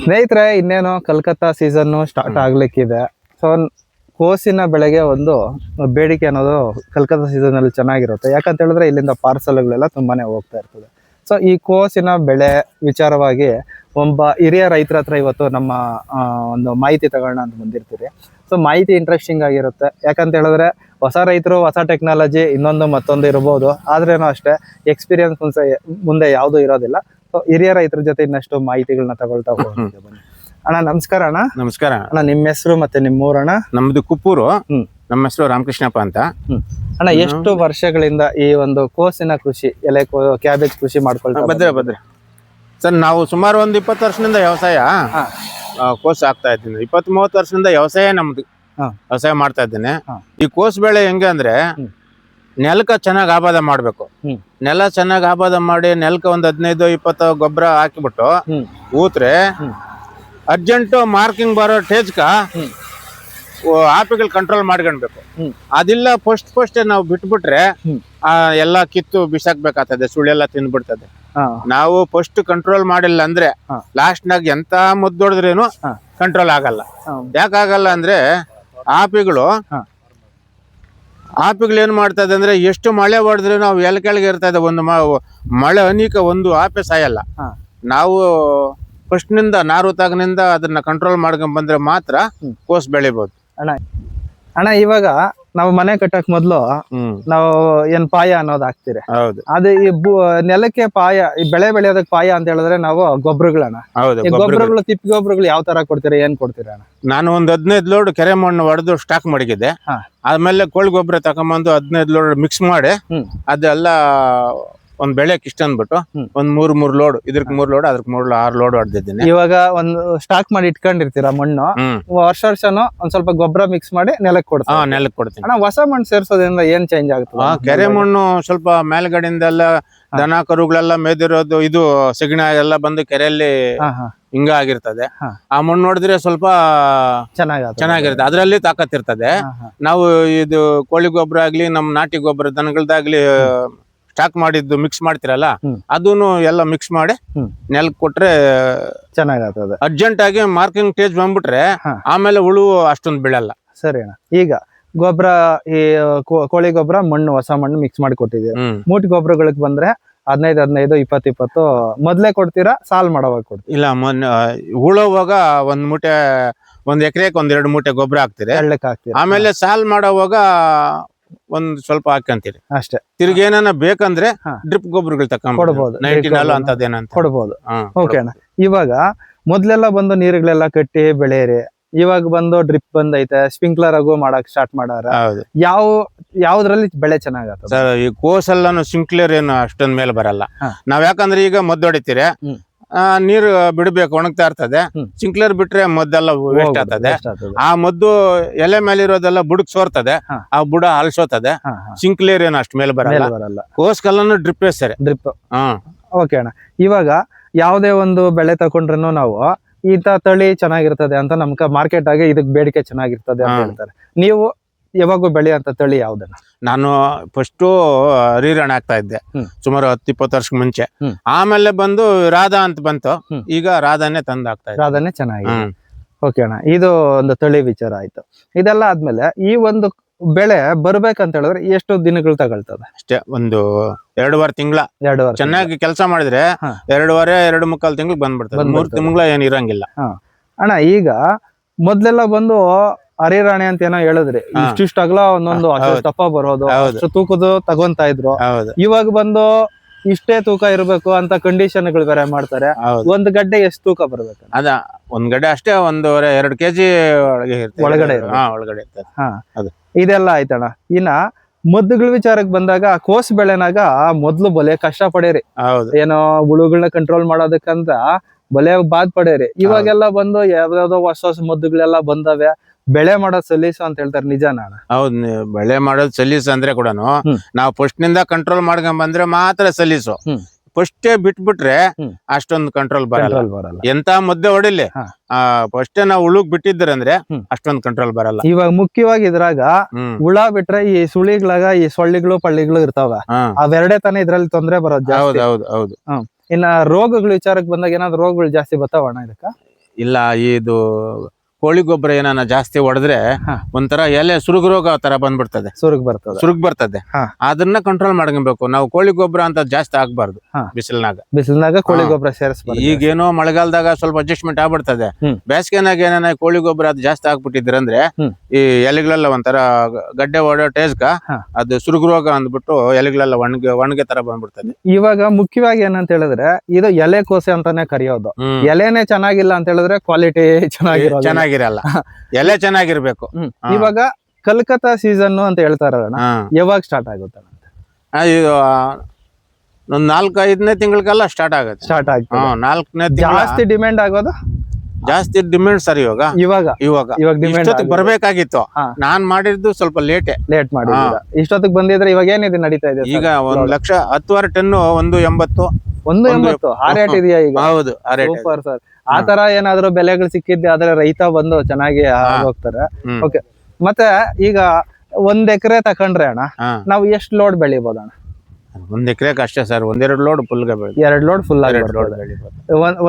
ಸ್ನೇಹಿತರೆ, ಇನ್ನೇನು Calcutta season start ಆಗ್ಲಿಕ್ಕಿದೆ. So ಕೋಸಿನ ಬೆಳೆಗೆ ಒಂದು ಬೇಡಿಕೆ ಅನ್ನೋದು ಕಲ್ಕತ್ತಾ ಸೀಸನ್ ಅಲ್ಲಿ ಚೆನ್ನಾಗಿರುತ್ತೆ. ಯಾಕಂತ ಹೇಳಿದ್ರೆ ಇಲ್ಲಿಂದ ಪಾರ್ಸಲ್ಗಳೆಲ್ಲ ತುಂಬಾನೇ ಹೋಗ್ತಾ ಇರ್ತದೆ. ಸೊ ಈ ಕೋಸಿನ ಬೆಳೆ ವಿಚಾರವಾಗಿ ಒಬ್ಬ ಹಿರಿಯ ರೈತರ ಹತ್ರ ಇವತ್ತು ನಮ್ಮ ಒಂದು ಮಾಹಿತಿ ತಗೊಳ್ಳೋಣ ಅಂತ ಬಂದಿರ್ತೀರಿ. ಸೊ ಮಾಹಿತಿ ಇಂಟ್ರೆಸ್ಟಿಂಗ್ ಆಗಿರುತ್ತೆ. ಯಾಕಂತ ಹೇಳಿದ್ರೆ ಹೊಸ ರೈತರು, ಹೊಸ ಟೆಕ್ನಾಲಜಿ, ಇನ್ನೊಂದು ಮತ್ತೊಂದು ಇರ್ಬೋದು. ಆದ್ರೇನೋ ಅಷ್ಟೇ ಎಕ್ಸ್ಪೀರಿಯನ್ಸ್ ಮುಂದೆ ಯಾವುದು ಇರೋದಿಲ್ಲ. ಸೊ ಹಿರಿಯ ರೈತರ ಜೊತೆ ಇನ್ನಷ್ಟು ಮಾಹಿತಿಗಳನ್ನ ತಗೊಳ್ತಾ ಹೋಗ್ತೀವಿ. ಬನ್ನಿ ಅಣ್ಣ. ನಮಸ್ಕಾರ ಅಣ್ಣ. ನಮಸ್ಕಾರ ಅಣ್ಣ. ನಿಮ್ಮ ಹೆಸರು ಮತ್ತೆ ನಿಮ್ಮೂರಣ್ಣ? ನಮ್ದು ಕುಪ್ಪೂರು. ನಮ್ಮ ಹೆಸರು ರಾಮಕೃಷ್ಣಪ್ಪ ಅಂತ. ಅಣ್ಣ, ಎಷ್ಟು ವರ್ಷಗಳಿಂದ ಈ ಒಂದು ಕೋಸಿನ ಕೃಷಿ, ಕ್ಯಾಬೇಜ್ ಕೃಷಿ ಮಾಡ್ಕೊಳ್ತಾ ಭದ್ರ ಸರ್, ನಾವು ಸುಮಾರು ಒಂದು 20 ವರ್ಷದಿಂದ ವ್ಯವಸಾಯ ಕೋಸು ಹಾಕ್ತಾ ಇದ್ದೀನಿ. 20-30 ವರ್ಷದಿಂದ ವ್ಯವಸಾಯ ನಮ್ದು ವ್ಯವಸಾಯ ಮಾಡ್ತಾ ಇದ್ದೇನೆ. ಈ ಕೋಸು ಬೆಳೆ ಹೆಂಗೆ ಅಂದ್ರೆ ನೆಲಕ್ಕ ಚೆನ್ನಾಗಿ ಆಬಾದ ಮಾಡ್ಬೇಕು. ನೆಲ ಚೆನ್ನಾಗಿ ಆಬಾದ ಮಾಡಿ ನೆಲಕ್ಕೆ ಒಂದು 15-20 ಗೊಬ್ಬರ ಹಾಕಿಬಿಟ್ಟು ಊತ್ರೆ ಅರ್ಜೆಂಟ್ ಮಾರ್ಕಿಂಗ್ ಬರೋ ಟೇಜ್ಕ ಆಪಿಗಳು ಕಂಟ್ರೋಲ್ ಮಾಡ್ಕೊಳ್ಬೇಕು. ಅದಿಲ್ಲ ಫಸ್ಟ್ ನಾವು ಬಿಟ್ಬಿಟ್ರೆ ಎಲ್ಲಾ ಕಿತ್ತು ಬಿಸಾಕ್ಬೇಕಾಗ್ತದೆ, ಸುಳ್ಳೆಲ್ಲ ತಿಂದ್ಬಿಡ್ತದೆ. ನಾವು ಫಸ್ಟ್ ಕಂಟ್ರೋಲ್ ಮಾಡಿಲ್ಲ ಅಂದ್ರೆ ಲಾಸ್ಟ್ ನಾಗ ಎಂತ ಮುದ್ದೊಡಿದ್ರೇನು ಕಂಟ್ರೋಲ್ ಆಗಲ್ಲ. ಯಾಕಾಗಲ್ಲ ಅಂದ್ರೆ ಆಪಿಗಳು ಏನ್ ಮಾಡ್ತದೆ ಅಂದ್ರೆ ಎಷ್ಟು ಮಳೆ ಹೊಡೆದ್ರೆ ನಾವು ಕೆಳಗೆ ಇರ್ತದೆ, ಒಂದು ಮಳೆ ಅನೇಕ ಒಂದು ಆಪೆ ಸಾಯಲ್ಲ. ನಾವು ಫಸ್ಟ್ ನಿಂದ ನಾರುತಾಗನಿಂದ ಅದನ್ನ ಕಂಟ್ರೋಲ್ ಮಾಡ್ಕೊಂಡ್ ಬಂದ್ರೆ ಮಾತ್ರ ಕೋಸ್ ಬೆಳಿಬಹುದು. ಅಣ್ಣ, ಇವಾಗ ನಾವು ಮನೆ ಕಟ್ಟಕ್ ಮೊದ್ಲು ನಾವು ಏನ್ ಪಾಯ ಅನ್ನೋದು ಹಾಕ್ತಿರಿ. ಹೌದು. ಅದು ಈ ನೆಲಕ್ಕೆ ಪಾಯ, ಈ ಬೆಳೆ ಬೆಳೆಯೋದಕ್ಕೆ ಪಾಯ ಅಂತ ಹೇಳಿದ್ರೆ ನಾವು ಗೊಬ್ಬರಗಳನ್ನ, ಗೊಬ್ಬರಗಳು, ತಿಪ್ಪಿ ಗೊಬ್ಬರಗಳು ಯಾವ ತರ ಕೊಡ್ತೀರಾ, ಏನ್ ಕೊಡ್ತೀರಾ ಅಣ್ಣ? ನಾನು ಒಂದು 15 ಲೋಡ್ ಕೆರೆ ಮಣ್ಣು ಹೊಡೆದು ಸ್ಟಾಕ್ ಮಾಡಿದ್ದೆ. ಆಮೇಲೆ ಕೋಳಿ ಗೊಬ್ಬರ ತಗೊಂಬಂದು 15 ಲೋಡ್ ಮಿಕ್ಸ್ ಮಾಡಿ ಅದೆಲ್ಲ ಒಂದ್ ಬೆಳೆಕ್ ಇಷ್ಟ ಅಂದ್ಬಿಟ್ಟು ಒಂದ್ 3 ಲೋಡ್, ಇದ್ರಕ್ 3 ಲೋಡ್, ಅದ್ರಕ್ 6 ಲೋಡ್ ಹೊಡೆದಿದ್ದೀನಿ. ಇವಾಗ ಒಂದು ಸ್ಟಾಕ್ ಮಾಡಿ ಇಟ್ಕೊಂಡಿರ್ತೀರಾ ಮಣ್ಣು, ವರ್ಷನೂ ಒಂದ್ ಸ್ವಲ್ಪ ಗೊಬ್ಬರ ಮಿಕ್ಸ್ ಮಾಡಿ ನೆಲಕ್ಕೆ ಕೊಡ್ತೀನಿ. ನೆಲಕ್ಕೆ ಕೊಡ್ತೀನಿ. ಅಣ್ಣ, ಹೊಸ ಮಣ್ಣು ಸೇರ್ಸೋದ್ರಿಂದ ಏನ್ ಚೇಂಜ್ ಆಗುತ್ತೆ? ಕೆರೆ ಮಣ್ಣು ಸ್ವಲ್ಪ ಮೇಲ್ಗಡೆಯಿಂದೆಲ್ಲ ದನ ಕರುಗಳೆಲ್ಲ ಮೇದಿರೋದು, ಇದು ಸಿಗಣ ಎಲ್ಲ ಬಂದು ಕೆರೆಯಲ್ಲಿ ಹಿಂಗ ಆಗಿರ್ತದೆ. ಆ ಮಣ್ಣು ನೋಡಿದ್ರೆ ಸ್ವಲ್ಪ ಚೆನ್ನಾಗಿರುತ್ತೆ, ಅದ್ರಲ್ಲಿ ತಾಕತ್ತಿರ್ತದೆ. ನಾವು ಇದು ಕೋಳಿ ಗೊಬ್ಬರ ಆಗ್ಲಿ, ನಮ್ ನಾಟಿ ಗೊಬ್ಬರ ದನಗಳದಾಗ್ಲಿ ಸ್ಟಾಕ್ ಮಾಡಿದ್ದು ಮಿಕ್ಸ್ ಮಾಡ್ತಿರಲ್ಲ, ಅದನ್ನು ಎಲ್ಲ ಮಿಕ್ಸ್ ಮಾಡಿ ನೆಲಕ್ಕೆ ಕೊಟ್ರೆ ಚೆನ್ನಾಗತ್ತದೆ. ಅರ್ಜೆಂಟ್ ಆಗಿ ಮಾರ್ಕಿಂಗ್ ಟೇಜ್ ಬಂದ್ಬಿಟ್ರೆ ಆಮೇಲೆ ಹುಳು ಅಷ್ಟೊಂದು ಬೀಳಲ್ಲ. ಸರಿ ಅಣ್ಣ. ಈಗ ಗೊಬ್ಬರ, ಈ ಕೋಳಿ ಗೊಬ್ಬರ, ಮಣ್ಣು, ಹೊಸ ಮಣ್ಣು ಮಿಕ್ಸ್ ಮಾಡಿ ಕೊಟ್ಟಿದ್ದೀವಿ. ಮೂಟಿ ಗೊಬ್ಬರಗಳಿಗೆ ಬಂದ್ರೆ 15, 20 ಮೊದ್ಲೇ ಕೊಡ್ತೀರಾ, ಸಾಲ್ ಮಾಡೋವಾಗ ಕೊಡ್ತೀರಾ? ಇಲ್ಲ, ಉಳೋವಾಗ ಒಂದ್ ಎಕರೆಗೆ 1-2 ಮೂಟೆ ಗೊಬ್ಬರ ಹಾಕ್ತಿರಿ, ಆಮೇಲೆ ಸಾಲ್ ಮಾಡೋವಾಗ ಒಂದ್ ಸ್ವಲ್ಪ ಹಾಕಂತೀರಿ ಅಷ್ಟೇ. ತಿರ್ಗಿ ಏನಾನ ಬೇಕಂದ್ರೆ ಡ್ರಿಪ್ ಗೊಬ್ಬರಗಳು ತಕೊಂಡ್ಬೋದು, 99 ಅಂತದೇನಂತ ಕೊಡ್ಬೋದು. ಓಕೆ ಅಣ್ಣ. ಇವಾಗ ಮೊದ್ಲೆಲ್ಲ ಬಂದು ನೀರುಗಳೆಲ್ಲ ಕಟ್ಟಿ ಬೆಳೆಯರಿ, ಇವಾಗ ಬಂದು ಡ್ರಿಪ್ ಬಂದೈತೆ, ಸ್ಪ್ರಿಂಕ್ಲರ್ ಆಗು ಮಾಡಕ್ ಸ್ಟಾರ್ಟ್ ಮಾಡಾರ. ಯಾವ್ದ್ರಲ್ಲಿ ಬೆಳೆ ಚೆನ್ನಾಗತ್ತ ಸರ್? ಈ ಕೋಸೆಲ್ಲಾನು ಸ್ಪ್ರಿಂಕ್ಲರ್ ಏನು ಅಷ್ಟೊಂದ್ ಮೇಲೆ ಬರಲ್ಲ. ನಾವ್ ಯಾಕಂದ್ರೆ ಈಗ ಮದ್ದು ಹೊಡಿತೀರಿ, ನೀರು ಬಿಡ್ಬೇಕು, ಒಣಗ್ತಾ ಇರ್ತದೆ. ಸ್ಪ್ರಿಂಕ್ಲರ್ ಬಿಟ್ರೆ ಮದ್ದೆಲ್ಲ ವೇಸ್ಟ್ ಆಗ್ತದೆ. ಆ ಮದ್ದು ಎಲೆ ಮೇಲೆ ಇರೋದೆಲ್ಲ ಬುಡಕ್ ಸೋರ್ತದೆ, ಆ ಬುಡ ಅಲ್ಸೋತದೆ. ಸ್ಪ್ರಿಂಕ್ಲರ್ ಏನು ಅಷ್ಟ್ ಮೇಲೆ ಬರಲ್ಲ. ಕೋಸ್ಗೆಲ್ಲಾನು ಡ್ರಿಪ್ ಸರಿ, ಡ್ರಿಪ್. ಓಕೆ ಅಣ್ಣ. ಇವಾಗ ಯಾವ್ದೇ ಒಂದು ಬೆಳೆ ತಗೊಂಡ್ರು ನಾವು ಇಂತ ತಳಿ ಚೆನ್ನಾಗಿರ್ತದೆ ಅಂತ ನಮ್ಗೆ ಮಾರ್ಕೆಟ್ ಆಗಿ ಇದಕ್ ಬೇಡಿಕೆ ಚೆನ್ನಾಗಿರ್ತದೆ ಅಂತ ಹೇಳ್ತಾರೆ. ನೀವು ಯಾವಾಗೂ ಬೆಳೆಯಂತ ತಳಿ ಯಾವ್ದನ್ನ? ನಾನು ಫಸ್ಟ್ ಹರಿರಾಣಿ ಆಗ್ತಾ ಇದ್ದೆ ಸುಮಾರು 10-20 ವರ್ಷಕ್ಕೆ ಮುಂಚೆ. ಆಮೇಲೆ ಬಂದು ರಾಧಾ ಅಂತ ಬಂತು, ಈಗ ರಾಧಾನೇ ತಂದು ಆಗ್ತಾ ಇದೆ. ರಾಧಾನೇ ಚೆನ್ನಾಗಿದೆ. ಓಕೆ ಅಣ್ಣ, ಇದು ಒಂದು ತಳಿ ವಿಚಾರ ಆಯ್ತು. ಇದೆಲ್ಲ ಆದ್ಮೇಲೆ ಈ ಒಂದು ಬೆಳೆ ಬರ್ಬೇಕಂತ ಹೇಳಿದ್ರೆ ಎಷ್ಟು ದಿನಗಳು ತಗೊಳ್ತದೆ? ಅಷ್ಟೇ, ಒಂದು 2.5 ತಿಂಗಳ. ಚೆನ್ನಾಗಿ ಕೆಲಸ ಮಾಡಿದ್ರೆ 2.5-2.25 ತಿಂಗಳು ಬಂದ್ಬಿಡ್ತದೆ. 3 ತಿಂಗಳ ಏನ್ ಇರಂಗಿಲ್ಲ. ಅಣ್ಣ, ಈಗ ಮೊದ್ಲೆಲ್ಲ ಬಂದು ಹರಿರಾಣಿ ಅಂತ ಏನೋ ಹೇಳಿದ್ರಿ, ಇಷ್ಟಿಷ್ಟ ಅಗಲ ಒಂದೊಂದು ದಪ್ಪ ಬರೋದು, ಅಷ್ಟು ತೂಕದ ತಗೊಂತಾ ಇದ್ರು. ಇವಾಗ ಬಂದು ಇಷ್ಟೇ ತೂಕ ಇರಬೇಕು ಅಂತ ಕಂಡೀಷನ್ಗಳು ಬೇರೆ ಮಾಡ್ತಾರೆ. ಒಂದ್ ಗಡ್ಡೆ ಎಷ್ಟು ತೂಕ ಬರ್ಬೇಕು? ಅದ ಒಂದ್ ಗಡ್ಡೆ ಅಷ್ಟೇ 1.5-2 ಕೆಜಿ ಒಳಗಡೆ ಇರ್ತದೆ. ಇದೆಲ್ಲ ಆಯ್ತಣ್ಣ. ಇನ್ನ ಮದ್ದುಗಳ ವಿಚಾರಕ್ಕೆ ಬಂದಾಗ ಕೋಸ್ ಬೆಳೆನಾಗ ಮೊದ್ಲು ಬಲೆ ಕಷ್ಟ ಪಡೇರಿ, ಏನೋ ಹುಳುಗಳನ್ನ ಕಂಟ್ರೋಲ್ ಮಾಡೋದಕ್ಕಂತ ಬಲೆ ಬಾದ್ ಪಡೇರಿ. ಇವಾಗೆಲ್ಲ ಬಂದು ಯಾವ್ದಾವ್ದೋ ಹೊಸ ಮದ್ದುಗಳೆಲ್ಲ ಬಂದವೆ, ಬೆಳೆ ಮಾಡೋದ್ ಸಲೀಸು ಅಂತ ಹೇಳ್ತಾರೆ. ನಿಜಾನ? ಹೌದ್, ಬೆಳೆ ಮಾಡೋದ್ ಸಲೀಸು ಅಂದ್ರೆ ಕೂಡ ನಾವು ಫಸ್ಟ್ ನಿಂದ ಕಂಟ್ರೋಲ್ ಮಾಡ್ಕೊಂಡ್ ಬಂದ್ರೆ ಮಾತ್ರ ಸಲೀಸು. ಫಸ್ಟೇ ಬಿಟ್ಬಿಟ್ರೆ ಅಷ್ಟೊಂದು ಕಂಟ್ರೋಲ್ ಬರಲ್ಲ. ಎಂತ ಮದ್ದೆ ಹೊಡಿಲಿ, ಫಸ್ಟೇ ನಾವು ಹುಳುಗ್ ಬಿಟ್ಟಿದ್ರೆ ಅಂದ್ರೆ ಅಷ್ಟೊಂದು ಕಂಟ್ರೋಲ್ ಬರಲ್ಲ. ಇವಾಗ ಮುಖ್ಯವಾಗಿ ಇದ್ರಾಗ ಹುಳ ಬಿಟ್ರೆ ಈ ಸುಳಿಗಳಾಗ ಈ ಸೊಳ್ಳಿಗಳು ಪಳ್ಳಿಗಳು ಇರ್ತಾವ, ಅವೆರಡೇ ತಾನೇ ಇದ್ರಲ್ಲಿ ತೊಂದ್ರೆ ಬರೋದು. ಹೌದು. ಇನ್ನ ರೋಗಗಳ ವಿಚಾರಕ್ಕೆ ಬಂದಾಗ ಏನಾದ್ರು ರೋಗಗಳು ಜಾಸ್ತಿ ಬರ್ತಾವಣ್ಣ ಇದಕ್ಕ? ಇಲ್ಲ, ಇದು ಕೋಳಿ ಗೊಬ್ಬರ ಏನಾನ ಜಾಸ್ತಿ ಹೊಡೆದ್ರೆ ಹಾ. ಒಂಥರ ಎಲೆ ಸುರುಗು ರೋಗ ತರ ಬಂದ್ಬಿಡ್ತದೆ, ಸುರುಗ್ ಬರ್ತದೆ. ಹಾ. ಅದನ್ನ ಕಂಟ್ರೋಲ್ ಮಾಡ್ಕೊಬೇಕು ನಾವು. ಕೋಳಿ ಗೊಬ್ಬರ ಅಂತ ಜಾಸ್ತಿ ಆಗ್ಬಾರ್ದು ಹಾ. ಬಿಸಿಲಿನಾಗ ಕೋಳಿ ಹಾ. ಗೊಬ್ಬರ ಸೇರಿಸ್ಬಾರ್ದು. ಈಗೇನೋ ಮಳೆಗಾಲದಾಗ ಸ್ವಲ್ಪ ಅಡ್ಜಸ್ಟ್ಮೆಂಟ್ ಆಗ್ಬಿಡ್ತದೆ. ಬೇಸಿಗೆನಾಗ ಏನಾನ ಕೋಳಿ ಗೊಬ್ಬರ ಅದು ಜಾಸ್ತಿ ಆಗ್ಬಿಟ್ಟಿದ್ರಂದ್ರೆ ಈ ಎಲೆಗಳೆಲ್ಲ ಒಂಥರ ಗಡ್ಡೆ ಹೊಡೋ ಟೇಸ್ಕ ಹಾ. ಅದು ಸುರುಗು ರೋಗ ಅಂದ್ಬಿಟ್ಟು ಎಲೆಗಳೆಲ್ಲ ಒಣಗೆ ತರ ಬಂದ್ಬಿಡ್ತದೆ. ಇವಾಗ ಮುಖ್ಯವಾಗಿ ಏನಂತ ಹೇಳಿದ್ರೆ ಇದು ಎಲೆಕೋಸೆ ಅಂತಾನೆ ಕರೆಯೋದು. ಎಲೆನೇ ಚೆನ್ನಾಗಿಲ್ಲ ಅಂತ ಹೇಳಿದ್ರೆ ಕ್ವಾಲಿಟಿ ಚೆನ್ನಾಗಿರಲ್ಲ, ಎಲೆ ಚೆನ್ನಾಗಿರ್ಬೇಕು. ಇವಾಗ ಕಲ್ಕತ್ತಾ ಸೀಸನ್ ಅಂತ ಹೇಳ್ತಾರಣ್ಣ, ಯಾವಾಗ ಸ್ಟಾರ್ಟ್ ಆಗುತ್ತೆ? ಇದು ಒಂದ್ 4-5ನೇ ತಿಂಗಳಿಗೆಲ್ಲ ಸ್ಟಾರ್ಟ್ ಆಗುತ್ತೆ. 4ನೇ ಜಾಸ್ತಿ ಡಿಮ್ಯಾಂಡ್ ಆಗೋದು? ಜಾಸ್ತಿ ಡಿಮ್ಯಾಂಡ್ ಸರ್ ಇವಾಗ ಬರ್ಬೇಕಾಗಿತ್ತು. ನಾನ್ ಮಾಡಿದ್ದು ಸ್ವಲ್ಪ ಲೇಟ್ ಮಾಡಿದ್ದೀರಾ. ಇಷ್ಟೊತ್ತಿಗೆ ಬಂದಿದ್ರೆ ಇವಾಗ ಏನಿದೆ ನಡೀತಾ ಇದೆ? ಈಗ 1,10,000 ಟನ್ 180. 180 ಆ ರೇಟ್ ಇದೆಯಾ ಈಗ? ಹೌದು, ಸೂಪರ್ ಸರ್. ಆ ತರ ಏನಾದ್ರು ಬೆಲೆಗಳು ಸಿಕ್ಕಿದ್ದೆ ಆದ್ರೆ ರೈತ ಬಂದು ಚೆನ್ನಾಗಿ ಹೋಗ್ತಾರೆ. ಓಕೆ, ಮತ್ತೆ ಈಗ 1 ಎಕರೆ ತಕೊಂಡ್ರೆ ಅಣ್ಣ ನಾವು ಎಷ್ಟು ಲೋಡ್ ಬೆಳಿಬಹುದು ಅಣ್ಣ? 1 ಎಕರೆಗೆ ಅಷ್ಟೇ sir, 1-2 load full 2 load full ಆಗಿ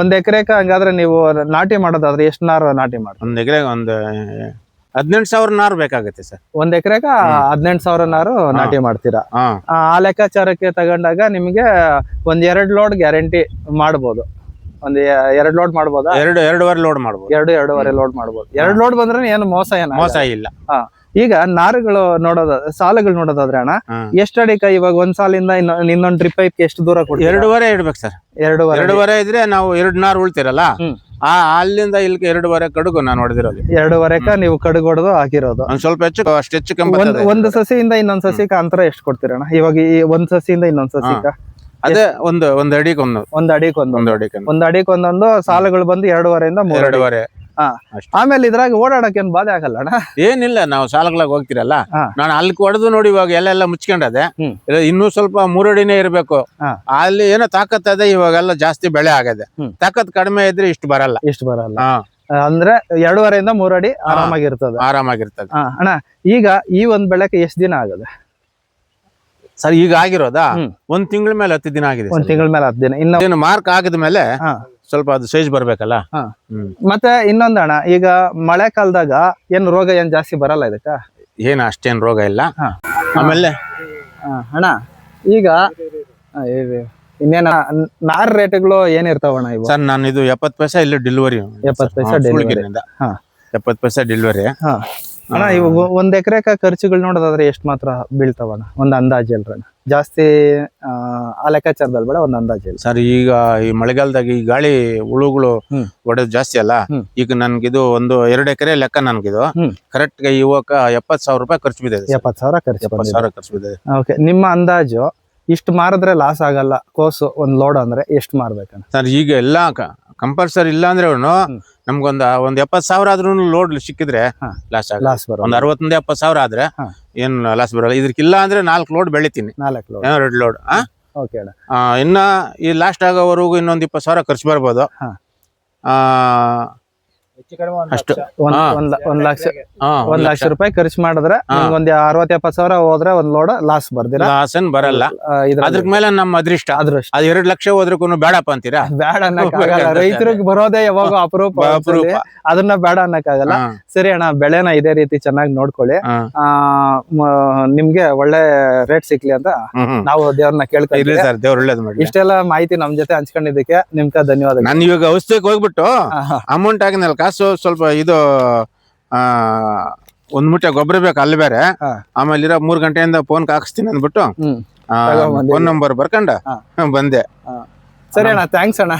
1 ಎಕರೆಕ. ಹಂಗಾದ್ರೆ ನೀವು ನಾಟಿ ಮಾಡೋದಾದ್ರೆ ಎಷ್ಟು ನಾರು ನಾಟಿ ಮಾಡಿ? 1 ಎಕರೆಗೆ ಒಂದು 18,000 ನಾರು ಬೇಕಾಗುತ್ತೆ ಸರ್. 1 ಎಕರೆಗ 18,000 ನಾರು ನಾಟಿ ಮಾಡ್ತೀರಾ? ಆ ಲೆಕ್ಕಾಚಾರಕ್ಕೆ ತಗೊಂಡಾಗ ನಿಮ್ಗೆ 1-2 ಲೋಡ್ ಗ್ಯಾರಂಟಿ ಮಾಡ್ಬೋದು. 2 ಲೋಡ್ ಮಾಡ್ಬೋದಾ? 2-2.5 ಲೋಡ್ ಮಾಡ್ಬೋದು. 2-2.5 ಲೋಡ್ ಮಾಡ್ಬೋದು. 2 ಲೋಡ್ ಬಂದ್ರೆ ಏನು ಮೋಸ ಇಲ್ಲ. ಈಗ ನಾರುಗಳು ಸಾಲುಗಳು ನೋಡೋದಾದ್ರೆ ಅಣ್ಣ ಎಷ್ಟು ಅಡಿಕ? ಇವಾಗ ಒಂದ್ ಸಾಲಿಂದ ಇನ್ನೊಂದ್ ಡ್ರಿಪ್ ಪೈಪ್ ಎಷ್ಟು ದೂರ ಕೊಡ್ತೀರಾ? 2.5 ಇಡ್ಬೇಕು ಸರ್. 2.5 ಇದ್ರೆ ನಾವು 2 ನಾರು ಉಳ್ತಿರಲ್ಲ, ಅಲ್ಲಿಂದ ಇಲ್ಲಿಗೆ 2.5 ಕಡುಗು ನಾನು ಹೊಡೆದಿರೋದು. 2.5 ನೀವು ಕಡುಗು ಹೊಡೆದು ಹಾಕಿರೋದು. ಒಂದ್ ಸ್ವಲ್ಪ ಹೆಚ್ಚು ಒಂದು ಸಸಿಯಿಂದ ಇನ್ನೊಂದ್ ಸಸಿಕ ಅಂತರ ಎಷ್ಟು ಕೊಡ್ತೀರಣ್ಣ? ಇವಾಗ ಈ ಒಂದ್ ಸಸಿಯಿಂದ ಇನ್ನೊಂದ್ ಸಸಿಕ ಅದೇ ಒಂದ್ ಅಡಿಗೆ ಒಂದ್ ಅಡಿಗೆ ಒಂದೊಂದು ಸಾಲುಗಳು ಬಂದು 2.5 ಇಂದ 3 ಅಡಿ. ಆಮೇಲೆ ಇದ್ರಾಗ ಓಡಾಡಕ್ ಏನ್ ಬಾಧೆ ಆಗಲ್ಲ ಅಣ್ಣ? ಏನಿಲ್ಲ, ನಾವು ಸಾಲಗಳಾಗ ಹೋಗ್ತಿರಲ್ಲ, ನಾನು ಅಲ್ಲಿ ಹೊಡೆದು ನೋಡಿ ಇವಾಗ ಎಲ್ಲ ಮುಚ್ಕೊಂಡದೆ. ಇನ್ನೂ ಸ್ವಲ್ಪ 3 ಅಡಿನೇ ಇರ್ಬೇಕು. ಅಲ್ಲಿ ಏನೋ ತಾಕತ್ತದೆ, ಇವಾಗೆಲ್ಲ ಜಾಸ್ತಿ ಬೆಳೆ ಆಗದೆ. ತಾಕತ್ ಕಡಿಮೆ ಇದ್ರೆ ಇಷ್ಟು ಬರಲ್ಲ. ಅಂದ್ರೆ 2.5 ಇಂದ 3 ಅಡಿ ಆರಾಮಾಗಿರ್ತದೆ. ಅಣ್ಣ ಈಗ ಈ ಒಂದ್ ಬೆಳೆಗೆ ಎಷ್ಟ್ ದಿನ ಆಗದೆ ಸರ್? ಈಗ ಆಗಿರೋದಾ 1 ತಿಂಗಳ ಮೇಲೆ 10 ದಿನ ಆಗಿದೆ. 1 ತಿಂಗಳ ಮೇಲೆ 10 ದಿನ. ಇನ್ನು ಮಾರ್ಕ್ ಆಗಿದ್ಮೇಲೆ ಸ್ವಲ್ಪ ಅದು ಸೈಜ್ ಬರ್ಬೇಕಲ್ಲ. ಮತ್ತೆ ಇನ್ನೊಂದಣ್ಣ, ಈಗ ಮಳೆ ಕಾಲದಾಗ ಏನ್ ರೋಗ ಏನ್ ಜಾಸ್ತಿ ಬರಲ್ಲ ಇದಕ್ಕ? ಏನ್ ಅಷ್ಟೇನ್ ರೋಗ ಇಲ್ಲ. ಆಮೇಲೆ ಅಣ್ಣ ಈಗ ಇನ್ನೇನ ನಾರ್ ರೇಟ್ಗಳು ಏನಿರ್ತಾವಣ್ಣ ಇವಾಗ? ಸರ್ ನಾನು ಇದು 70 ಪೈಸೆ ಇಲ್ಲಿ ಡೆಲಿವರಿ. 70 ಪೈಸೆ ಡೆಲಿವರಿ. 70 ಪೈಸೆ ಡೆಲಿವರಿ. ಅಣ್ಣ ಇವಾಗ 1 ಎಕರೆಕ ಖರ್ಚುಗಳು ನೋಡೋದಾದ್ರೆ ಎಷ್ಟು ಮಾತ್ರ ಬೀಳ್ತಾವಣ್ಣ? ಒಂದ್ ಅಂದಾಜ್ ಹೇಳ್ರಣ್ಣ. ಜಾಸ್ತಿ ಆ ಲೆಕ್ಕಾಚಾರದಲ್ಲಿ ಬೇಡ, ಒಂದ್ ಅಂದಾಜ್ ಹೇಳಿ ಸರ್. ಈಗ ಈ ಮಳೆಗಾಲದಾಗ ಈ ಗಾಳಿ ಹುಳುಗಳು ಹೊಡೆದ್ ಜಾಸ್ತಿ ಅಲ್ಲ. ಈಗ ನನ್ಗಿದು 2 ಎಕರೆ ಲೆಕ್ಕ ನನ್ಗಿದು ಕರೆಕ್ಟ್ ಗೆ ಇವಾಗ 70,000 ರೂಪಾಯಿ ಖರ್ಚು ಬಿದ್ದಿದೆ. 70,000 ಖರ್ಚು ಬಿದ್ದಿದೆ. ಓಕೆ, ನಿಮ್ಮ ಅಂದಾಜು ಇಷ್ಟು ಮಾರಿದ್ರೆ ಲಾಸ್ ಆಗಲ್ಲ ಕೋಸು ಒಂದ್ ಲೋಡ್ ಅಂದ್ರೆ ಎಷ್ಟು ಮಾರ್ಬೇಕಣ್ಣ ಸರ್? ಈಗ ಎಲ್ಲ ಕಂಪಲ್ಸರಿ ಇಲ್ಲ ಅಂದ್ರೆ ನಮ್ಗೊಂದ್ 70,000 ಆದ್ರೂ ಲೋಡ್ ಸಿಕ್ಕಿದ್ರೆ ಲಾಸ್ ಬರೋ. ಒಂದ್ 60-70,000 ಆದ್ರೆ ಏನ್ ಲಾಸ್ ಬರಲ್ಲ. ಇದಕ್ಕಿಲ್ಲ ಅಂದ್ರೆ 4 ಲೋಡ್ ಬೆಳಿತೀನಿ. 2 ಲೋಡ್. ಇನ್ನ ಈ ಲಾಸ್ಟ್ ಆಗೋವರೆಗೂ ಇನ್ನೊಂದ್ 20,000 ಖರ್ಚು ಬರ್ಬೋದು. ಅಷ್ಟು 1 ಲಕ್ಷ ರೂಪಾಯಿ ಖರ್ಚು ಮಾಡಿದ್ರೆ ಒಂದ್ 60-70,000 ಹೋದ್ರೆ ಒಂದ್ ಲೋಡ್ ಲಾಸ್ ಬರ್ದಿರಾ? ಲಾಸ್ ಏನ್ ಬರಲ್ಲ. ಅದ್ರ ಮೇಲೆ ನಮ್ಮ ಅದೃಷ್ಟ. ಅದು 2 ಲಕ್ಷ ಹೋದ್ರೂ ಬೇಡಪ್ಪ ಅಂತೀರಾ? ಬೇಡ ಅನ್ನಕ್ಕಾಗಲ್ಲ. ರೈತರಿಗೆ ಬರೋದೇ ಯಾವಾಗ ಅಪರೂಪ. ಅದನ್ನ ಬೇಡ ಅನ್ನಕ್ಕಾಗಲ್ಲ. ಸರಿ ಅಣ್ಣ, ಬೆಳೆನ ಇದೇ ರೀತಿ ಚೆನ್ನಾಗಿ ನೋಡ್ಕೊಳ್ಳಿ. ನಿಮ್ಗೆ ಒಳ್ಳೆ ರೇಟ್ ಸಿಕ್ಲಿ ಅಂತ ನಾವು ದೇವ್ರನ್ನ ಕೇಳ್ತೀವಿ ಸರ್. ದೇವ್ರ ಒಳ್ಳೇದ್ ಮಾಡಿ. ಇಷ್ಟೆಲ್ಲ ಮಾಹಿತಿ ನಮ್ ಜೊತೆ ಹಂಚ್ಕೊಂಡಿದ್ದಕ್ಕೆ ನಿಮ್ಗೆ ಧನ್ಯವಾದ. ನಾನು ಇವಾಗ ಔಷಧಿಗೆ ಹೋಗ್ಬಿಟ್ಟು ಅಮೌಂಟ್ ಆಗಿನಲ್ಲ ಕಾಸು ಸ್ವಲ್ಪ ಇದು 1 ಮೂಟೆ ಗೊಬ್ಬರ ಬೇಕು ಅಲ್ಲಿ ಬೇರೆ. ಆಮೇಲೆ 3 ಗಂಟೆಯಿಂದ ಫೋನ್ ಹಾಕಿಸ್ತೀನಿ ಅಂದ್ಬಿಟ್ಟು ಫೋನ್ ನಂಬರ್ ಬರ್ಕೊಂಡ ಬಂದೆ. ಸರಿ ಅಣ್ಣ, ಥ್ಯಾಂಕ್ಸ್ ಅಣ್ಣ.